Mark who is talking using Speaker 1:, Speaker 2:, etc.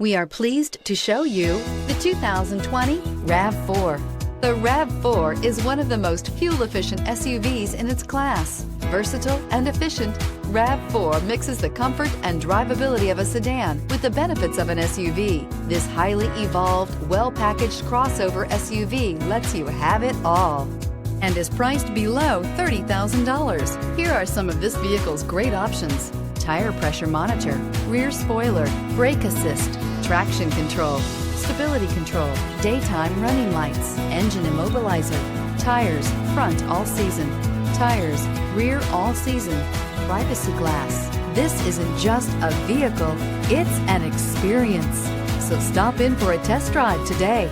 Speaker 1: We are pleased to show you the 2020 RAV4. The RAV4 is one of the most fuel-efficient SUVs in its class. Versatile and efficient, RAV4 mixes the comfort and drivability of a sedan with the benefits of an SUV. This highly evolved, well-packaged crossover SUV lets you have it all and is priced below $30,000. Here are some of this vehicle's great options: tire pressure monitor, rear spoiler, brake assist, traction control, stability control, daytime running lights, engine immobilizer, tires, front all season, tires, rear all season, privacy glass. This isn't just a vehicle, it's an experience. So stop in for a test drive today.